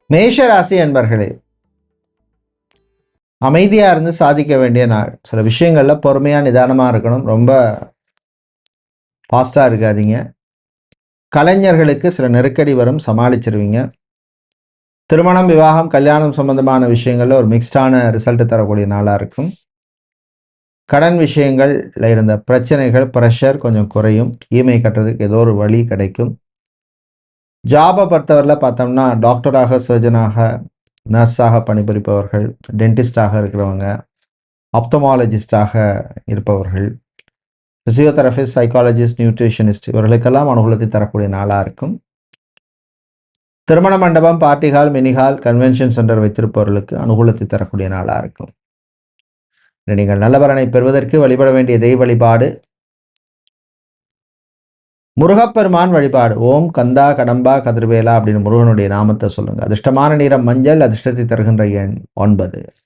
மேஷ ராசி அன்பர்களே, அமைதியா இருந்து சாதிக்க வேண்டிய நாள். சில விஷயங்கள்ல பொறுமையா நிதானமா இருக்கணும். ரொம்ப ஃபாஸ்டா இருக்காதீங்க. கலைஞர்களுக்கு சில நெருக்கடி வரும், சமாளிச்சிருவீங்க. திருமணம், விவாகம், கல்யாணம் சம்பந்தமான விஷயங்கள்ல ஒரு மிக்ஸ்டான ரிசல்ட் தரக்கூடிய நாளா இருக்கும். கடன் விஷயங்கள்ல இருந்த பிரச்சனைகள், ப்ரெஷர் கொஞ்சம் குறையும். இஎம்ஐ கட்டுறதுக்கு ஏதோ ஒரு வழி கிடைக்கும். ஜாபை பொறுத்தவரையில் பார்த்தோம்னா, டாக்டராக, சர்ஜனாக, நர்ஸாக பணிபுரிப்பவர்கள், டென்டிஸ்டாக இருக்கிறவங்க, ஆப்தமாலஜிஸ்டாக இருப்பவர்கள், பிசியோதெரபிஸ்ட், சைக்காலஜிஸ்ட், நியூட்ரிஷனிஸ்ட் இவர்களுக்கெல்லாம் அனுகூலத்தை தரக்கூடிய நாளாக இருக்கும். திருமண மண்டபம், party hall, mini hall, convention centre வைத்திருப்பவர்களுக்கு அனுகூலத்தை தரக்கூடிய நாளாக இருக்கும். நீங்கள் நல்லவரனை பெறுவதற்கு வழிபட வேண்டிய தெய்வ வழிபாடு முருகப்பெருமான் வழிபாடு. ஓம் கந்தா கடம்பா கதிர்வேலா அப்படின்னு முருகனுடைய நாமத்தை சொல்லுங்க. அதிர்ஷ்டமான நிறம் மஞ்சள், அதிர்ஷ்டத்தை தருகின்ற எண் 9.